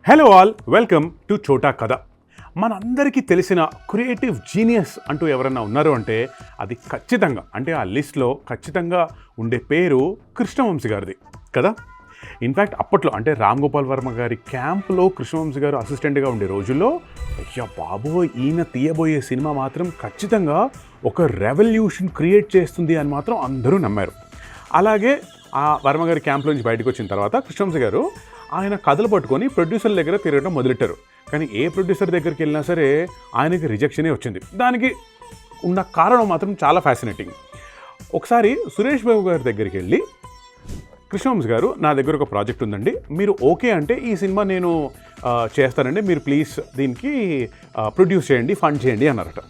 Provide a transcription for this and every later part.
Hello all, welcome to చోటా కథ. మనందరికీ తెలిసిన క్రియేటివ్ జీనియస్ అంటూ ఎవరన్నా ఉన్నారు అంటే అది ఖచ్చితంగా, అంటే ఆ లిస్ట్లో ఖచ్చితంగా ఉండే పేరు కృష్ణవంశీ గారిది కదా. ఇన్ఫ్యాక్ట్ అప్పట్లో అంటే రామ్ గోపాల్ వర్మ గారి క్యాంప్లో కృష్ణవంశీ గారు అసిస్టెంట్గా ఉండే రోజుల్లో అయ్యా బాబోయ్, ఈయన తీయబోయే సినిమా మాత్రం ఖచ్చితంగా ఒక రెవల్యూషన్ క్రియేట్ చేస్తుంది అని మాత్రం అందరూ నమ్మారు. అలాగే ఆ వర్మ గారి క్యాంప్ నుంచి బయటకు వచ్చిన తర్వాత కృష్ణవంశీ గారు ఆయన కథలు పట్టుకొని ప్రొడ్యూసర్ల దగ్గర తిరగడం మొదలెట్టారు. కానీ ఏ ప్రొడ్యూసర్ దగ్గరికి వెళ్ళినా సరే ఆయనకి రిజెక్షనే వచ్చింది. దానికి ఉన్న కారణం మాత్రం చాలా ఫ్యాసినేటింగ్. ఒకసారి సురేష్ బాబు గారి దగ్గరికి వెళ్ళి, కృష్ణవంశీ గారు నా దగ్గర ఒక ప్రాజెక్ట్ ఉందండి, మీరు ఓకే అంటే ఈ సినిమా నేను చేస్తానండి, మీరు ప్లీజ్ దీనికి ప్రొడ్యూస్ చేయండి, ఫండ్ చేయండి అన్నారట.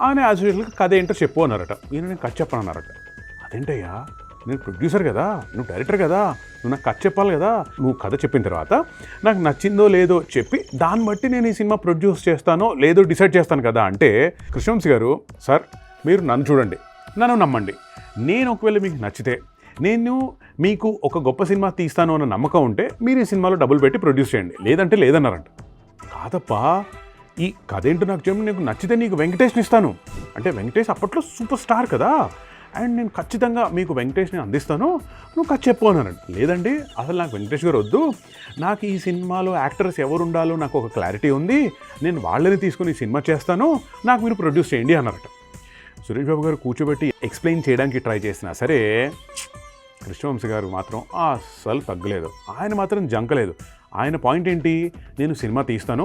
ఆయన యాజ్ యూజువల్గా కథ ఏంటో చెప్పు అన్నారట. ఈయన నేను కథ చెప్పను అన్నారట. అదేంటయ్యా, నేను ప్రొడ్యూసర్ కదా, నువ్వు డైరెక్టర్ కదా, నువ్వు నాకు కథ చెప్పాలి కదా. నువ్వు కథ చెప్పిన తర్వాత నాకు నచ్చిందో లేదో చెప్పి దాన్ని బట్టి నేను ఈ సినిమా ప్రొడ్యూస్ చేస్తానో లేదో డిసైడ్ చేస్తాను కదా అంటే, కృష్ణవంశీ గారు, సార్ మీరు నన్ను చూడండి, నన్ను నమ్మండి, నేను ఒకవేళ మీకు నచ్చితే నేను మీకు ఒక గొప్ప సినిమా తీస్తాను అన్న నమ్మకం ఉంటే మీరు ఈ సినిమాలో డబ్బులు పెట్టి ప్రొడ్యూస్ చేయండి, లేదంటే లేదన్నారంట. కాదప్పా, ఈ కథ ఏంటో నాకు చెప్పి, నీకు నచ్చితే నీకు వెంకటేష్ని ఇస్తాను అంటే, వెంకటేష్ అప్పట్లో సూపర్ స్టార్ కదా, అండ్ నేను ఖచ్చితంగా మీకు వెంకటేష్ని అందిస్తాను, నువ్వు కథ చెప్పు అన్నారండి. లేదండి, అసలు నాకు వెంకటేష్ గారు వద్దు, నాకు ఈ సినిమాలో యాక్టర్స్ ఎవరు ఉండాలో నాకు ఒక క్లారిటీ ఉంది, నేను వాళ్ళని తీసుకుని ఈ సినిమా చేస్తాను, నాకు మీరు ప్రొడ్యూస్ చేయండి అన్నారట. సురేష్ బాబు గారు కూర్చోబెట్టి ఎక్స్ప్లెయిన్ చేయడానికి ట్రై చేసినా సరే కృష్ణవంశీ గారు మాత్రం అస్సలు తగ్గలేదు. ఆయన మాత్రం జంకలేదు. ఆయన పాయింట్ ఏంటి, నేను సినిమా తీస్తాను,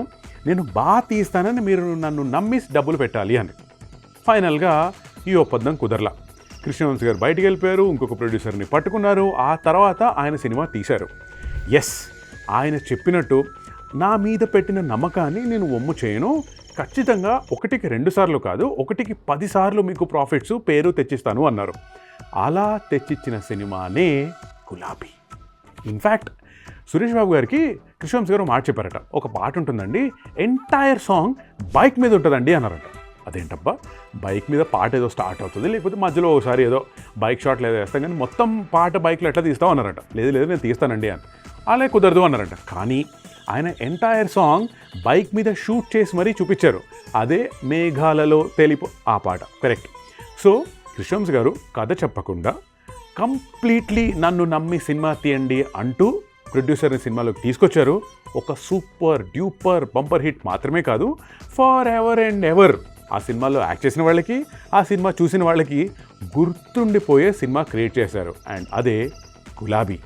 నేను బాగా తీస్తానని మీరు నన్ను నమ్మి డబ్బులు పెట్టాలి అని. ఫైనల్గా ఈ ఒప్పందం కుదరలా. కృష్ణవంశీ గారు బయటికి వెళ్ళిపోయారు, ఇంకొక ప్రొడ్యూసర్ని పట్టుకున్నారు, ఆ తర్వాత ఆయన సినిమా తీశారు. ఎస్, ఆయన చెప్పినట్టు నా మీద పెట్టిన నమ్మకాన్ని నేను వమ్ము చేయను, ఖచ్చితంగా 1కి 2 సార్లు కాదు, 1కి 10 సార్లు మీకు ప్రాఫిట్స్ పేరు తెచ్చిస్తాను అన్నారు. అలా తెచ్చిచ్చిన సినిమానే గులాబీ. ఇన్ఫ్యాక్ట్ సురేష్ బాబు గారికి కృష్ణవంశీ గారు మాట చెప్పారట, ఒక పాట ఉంటుందండి, ఎంటైర్ సాంగ్ బైక్ మీద ఉంటుందండి అన్నారట. అదేంటబ్బా, బైక్ మీద పాట ఏదో స్టార్ట్ అవుతుంది, లేకపోతే మధ్యలో ఒకసారి ఏదో బైక్ షాట్లు ఏదో వేస్తాం, కానీ మొత్తం పాట బైక్లో ఎట్లా తీస్తావు అన్నారట. లేదు నేను తీస్తానండి అని. అలా కుదరదు అన్నారట. కానీ ఆయన ఎంటైర్ సాంగ్ బైక్ మీద షూట్ చేసి మరీ చూపించారు. అదే మేఘాలలో తెలిపో ఆ పాట, కరెక్ట్. సో కృష్ణవంశీ గారు కథ చెప్పకుండా కంప్లీట్లీ నన్ను నమ్మి సినిమా తీయండి అంటూ ప్రొడ్యూసర్ని సినిమాలోకి తీసుకొచ్చారు. ఒక సూపర్ డ్యూపర్ బంపర్ హిట్ మాత్రమే కాదు, ఫర్ ఎవర్ అండ్ ఎవర్ ఆ సినిమాలో యాక్ట్ చేసిన వాళ్ళకి, ఆ సినిమా చూసిన వాళ్ళకి గుర్తుండిపోయే సినిమా క్రియేట్ చేశారు. అండ్ అదే గులాబీ.